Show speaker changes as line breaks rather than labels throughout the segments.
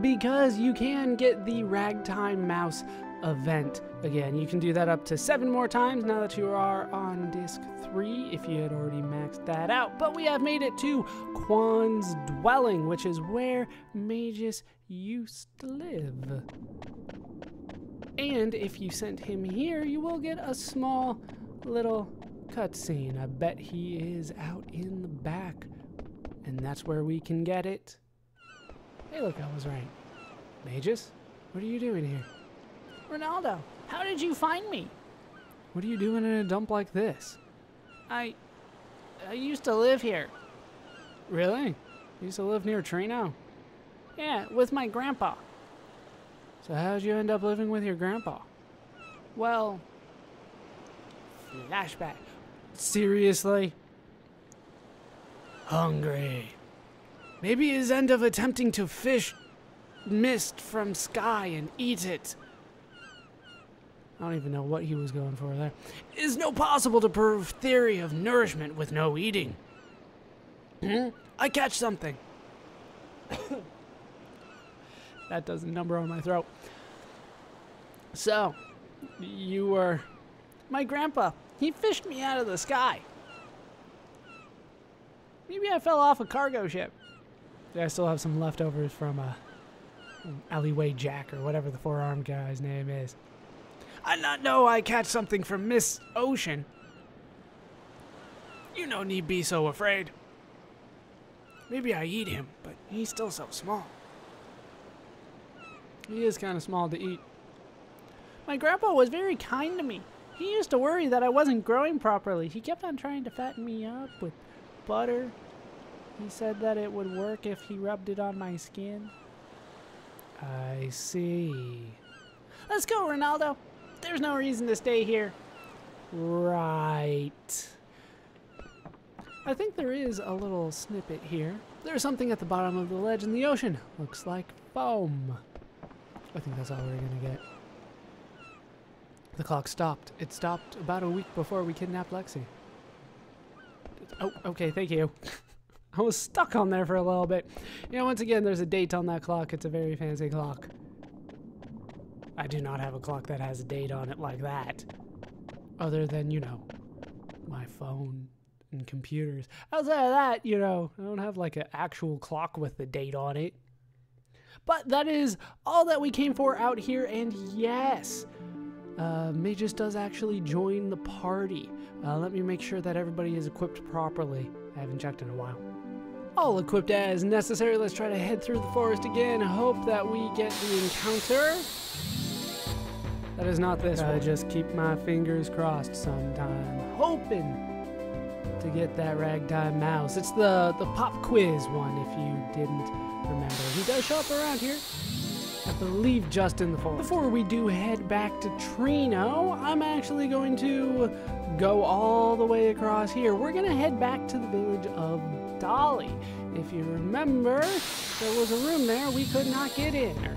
because you can get the Ragtime Mouse event again. You can do that up to 7 more times now that you are on disc 3 if you had already maxed that out. But we have made it to Kwans Dwelling, which is where Magus used to live. And if you sent him here, you will get a small little cutscene. I bet he is out in the back, and that's where we can get it. Hey, look, I was right. Magus, what are you doing here?
Ronaldo, how did you find me?
What are you doing in a dump like this?
I used to live here.
Really? You used to live near Treno?
Yeah, with my grandpa.
So how'd you end up living with your grandpa?
Well, flashback.
Seriously? Hungry. Maybe his end of attempting to fish mist from sky and eat it. I don't even know what he was going for there. It is no possible to prove theory of nourishment with no eating. I catch something. That does a number on my throat. So, you were...
My grandpa, he fished me out of the sky. Maybe I fell off a cargo ship.
I still have some leftovers from Alleyway Jack or whatever the four-armed guy's name is. I not know I catch something from Miss Ocean. You no need be so afraid. Maybe I eat him, but he's still so small. He is kind of small to eat.
My grandpa was very kind to me. He used to worry that I wasn't growing properly. He kept on trying to fatten me up with butter. He said that it would work if he rubbed it on my skin.
I see.
Let's go, Ronaldo. There's no reason to stay here.
Right. I think there is a little snippet here. There's something at the bottom of the ledge in the ocean. Looks like foam. I think that's all we're gonna get. The clock stopped. It stopped about a week before we kidnapped Lexi. Oh, okay, thank you. I was stuck on there for a little bit. Yeah, once again, there's a date on that clock. It's a very fancy clock. I do not have a clock that has a date on it like that. Other than, you know, my phone and computers. Outside of that, you know, I don't have like an actual clock with the date on it. But that is all that we came for out here, and yes, Magus does actually join the party. Let me make sure that everybody is equipped properly. I haven't checked in a while. All equipped as necessary. Let's try to head through the forest again. Hope that we get the encounter. That is not this one. I just keep my fingers crossed sometime, hoping to get that ragtime mouse. It's the pop quiz one, if you didn't remember. He does show up around here. I believe just in the forest. Before we do head back to Treno, I'm actually going to go all the way across here. We're going to head back to the Village of Dali. If you remember, there was a room there we could not get in, or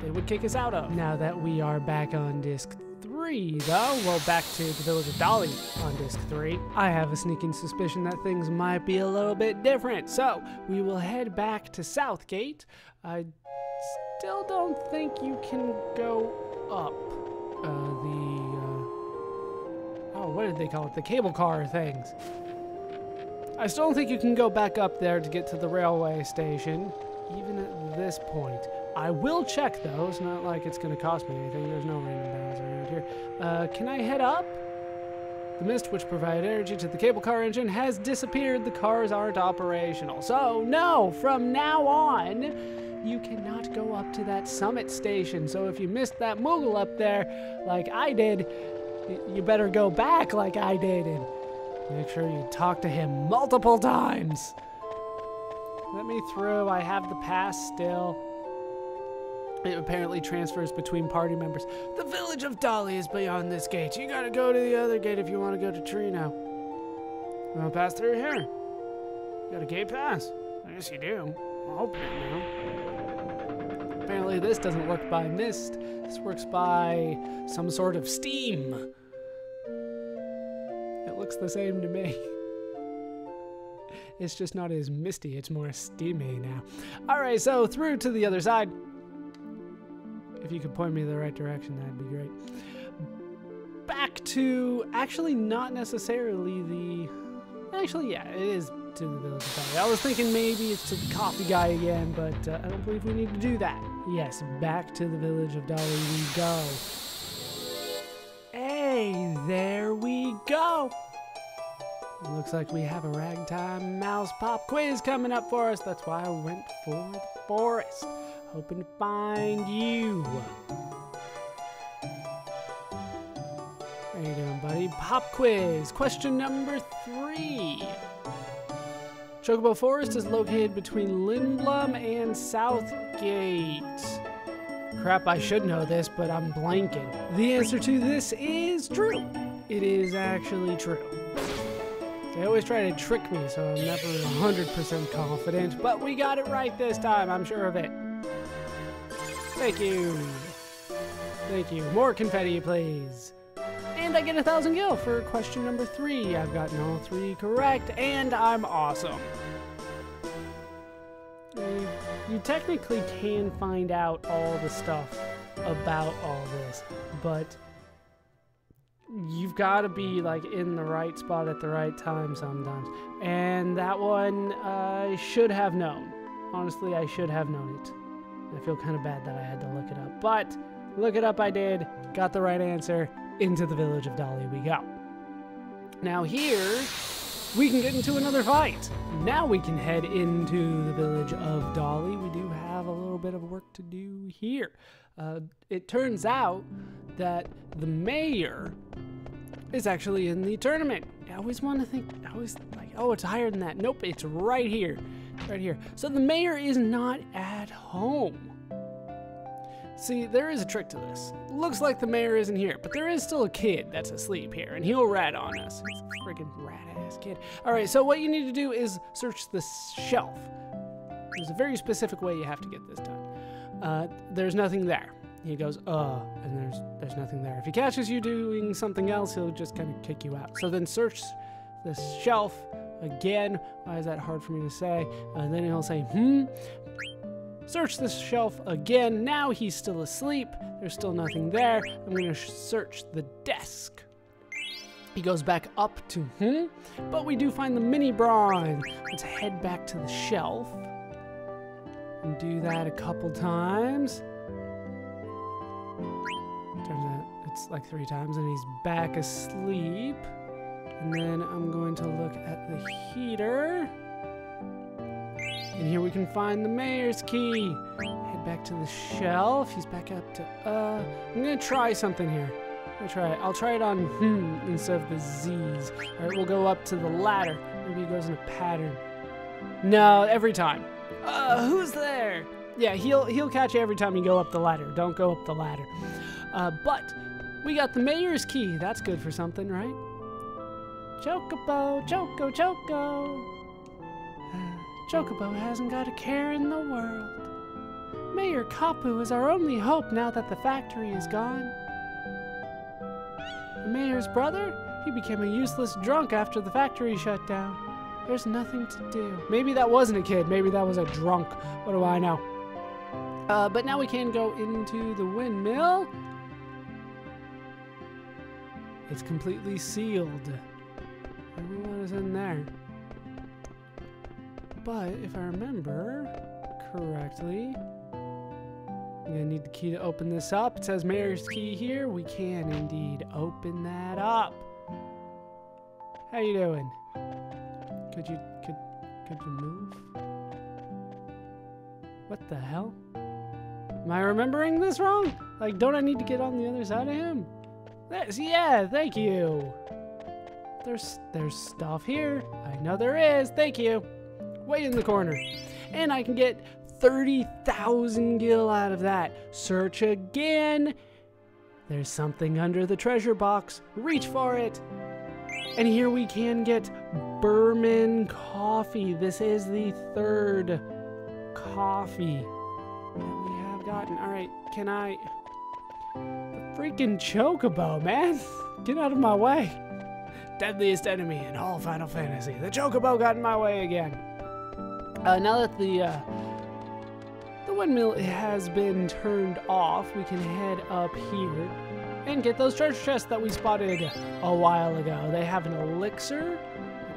they would kick us out of. Now that we are back on disc 3, though, well, back to the Village of Dali on disc 3, I have a sneaking suspicion that things might be a little bit different. So we will head back to Southgate. I still don't think you can go up oh, what did they call it? The cable car things. I still don't think you can go back up there to get to the railway station, even at this point. I will check, though. It's not like it's going to cost me anything. There's no random battles around here. Can I head up? The mist which provided energy to the cable car engine has disappeared. The cars aren't operational. So, no, from now on, you cannot go up to that summit station. So if you missed that Moogle up there like I did, you better go back like I did and make sure you talk to him multiple times. Let me through. I have the pass still. It apparently transfers between party members. The Village of Dali is beyond this gate. You gotta go to the other gate if you want to go to Treno. You want to pass through here? You got a gate pass? I guess you do. I'll open it now. Apparently this doesn't work by mist. This works by some sort of steam. It looks the same to me. It's just not as misty, it's more steamy now. Alright, so through to the other side. If you could point me in the right direction, that'd be great. Back to, actually not necessarily the, actually yeah, it is to the Village of Dali. I was thinking maybe it's to the coffee guy again, but I don't believe we need to do that. Yes, back to the Village of Dali we go. Hey, there we go. It looks like we have a ragtime mouse pop quiz coming up for us. That's why I went for the forest, hoping to find you. How you doing, buddy? Pop quiz. Question number 3. Chocobo Forest is located between Lindblom and Southgate. Crap, I should know this, but I'm blanking. The answer to this is true. It is actually true. They always try to trick me, so I'm never 100% confident, but we got it right this time, I'm sure of it. Thank you. Thank you. More confetti, please. And I get 1,000 gil for question number 3. I've gotten all 3 correct, and I'm awesome. You technically can find out all the stuff about all this, but you've got to be like in the right spot at the right time sometimes. And that one I should have known. Honestly, I should have known it. I feel kind of bad that I had to look it up, but look it up I did. Got the right answer. Into the Village of Dali we go. Now here, we can get into another fight. Now we can head into the Village of Dali. We do have a little bit of work to do here. It turns out that the mayor is actually in the tournament. I always want to think, I always like, oh, it's higher than that. Nope, it's right here. Right here. So the mayor is not at home. See, there is a trick to this. Looks like the mayor isn't here, but there is still a kid that's asleep here, and he'll rat on us. He's a friggin' rat-ass kid. All right, so what you need to do is search the shelf. There's a very specific way you have to get this done. There's nothing there. He goes, and there's nothing there. If he catches you doing something else, he'll just kind of kick you out. So then search the shelf again. Why is that hard for me to say? Then he'll say, Search the shelf again. Now he's still asleep. There's still nothing there. I'm going to search the desk. He goes back up to but we do find the mini bronze. Let's head back to the shelf and do that a couple times. Turns out it's like 3 times, and he's back asleep. And then I'm going to look at the heater. And here we can find the mayor's key. Head back to the shelf. He's back up to, I'm gonna try something here. I'll try it on instead of the Z's. All right, we'll go up to the ladder. Maybe it goes in a pattern. No, every time. Who's there? Yeah, he'll catch you every time you go up the ladder. Don't go up the ladder. But we got the mayor's key. That's good for something, right? Chocobo, Choco. Chocobo hasn't got a care in the world. Mayor Kapu is our only hope now that the factory is gone. The mayor's brother? He became a useless drunk after the factory shut down. There's nothing to do. Maybe that wasn't a kid. Maybe that was a drunk. What do I know? But now we can go into the windmill. It's completely sealed. What is in there? But if I remember correctly, I'm gonna need the key to open this up. It says mayor's key here. We can indeed open that up. How you doing? Could you move? What the hell? Am I remembering this wrong? Like, don't I need to get on the other side of him? Yeah, thank you. There's stuff here. I know there is. Thank you. Way in the corner. And I can get 30,000 gil out of that. Search again. There's something under the treasure box. Reach for it. And here we can get Berman coffee. This is the 3rd coffee that we have gotten. All right, can I... The freaking chocobo, man. Get out of my way. deadliest enemy in all Final Fantasy. The Chocobo got in my way again. Now that the windmill has been turned off, we can head up here and get those treasure chests that we spotted a while ago. They have an elixir.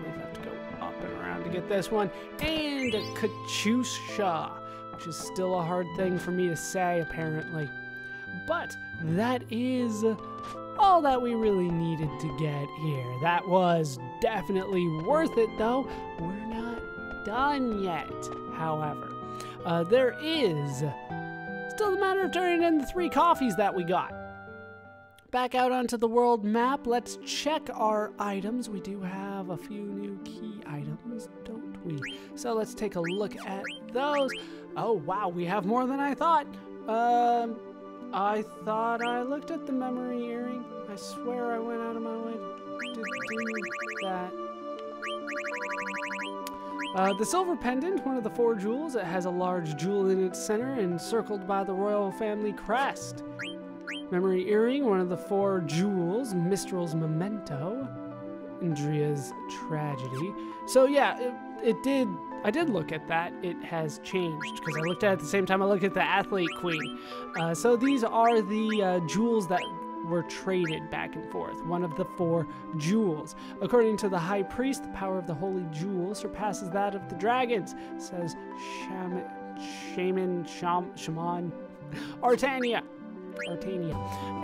We have to go up and around to get this one. And a Kachusha, which is still a hard thing for me to say, apparently. But that is all that we really needed to get here. That was definitely worth it, though. We're not done yet, however. There is still the matter of turning in the 3 coffees that we got. Back out onto the world map, let's check our items. We do have a few new key items, don't we? So let's take a look at those. Oh, wow, we have more than I thought. I thought I looked at the memory earring. I swear I went out of my way to do that. The silver pendant, one of the 4 jewels. It has a large jewel in its center encircled by the royal family crest. Memory earring, one of the 4 jewels. Mistral's memento. Indria's tragedy. So yeah, I did look at that. It has changed because I looked at it at the same time I looked at the athlete queen. So these are the jewels that were traded back and forth. One of the 4 jewels. According to the high priest, the power of the holy jewel surpasses that of the dragons, says Shaman Artania.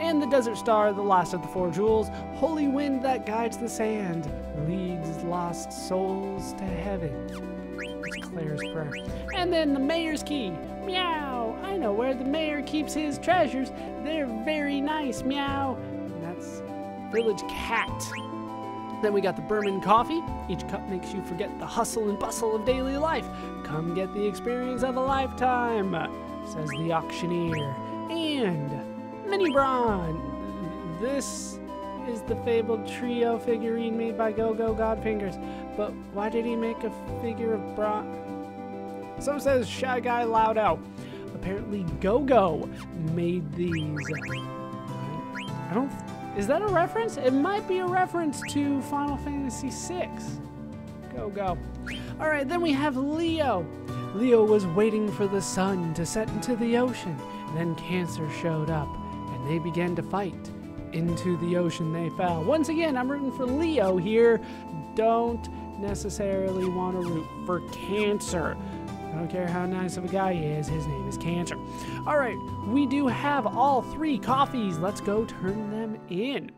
And the desert star, the last of the 4 jewels, holy wind that guides the sand, leads lost souls to heaven. That's Claire's prayer. And then the mayor's key. Meow. I know where the mayor keeps his treasures. They're very nice. Meow. And that's Village Cat. Then we got the Berman coffee. Each cup makes you forget the hustle and bustle of daily life. Come get the experience of a lifetime, says the auctioneer. And Mini Brawn. This is the fabled trio figurine made by Go-Go Godfingers. But why did he make a figure of Brawn? So says Shy Guy Loudo. Apparently Go-Go made these. Is that a reference? It might be a reference to Final Fantasy VI. Go-Go. Alright, then we have Leo. Leo was waiting for the sun to set into the ocean. Then Cancer showed up, and they began to fight. Into the ocean they fell. Once again, I'm rooting for Leo here. Don't necessarily want to root for Cancer. I don't care how nice of a guy he is, his name is Cancer. All right, we do have all 3 coffees. Let's go turn them in.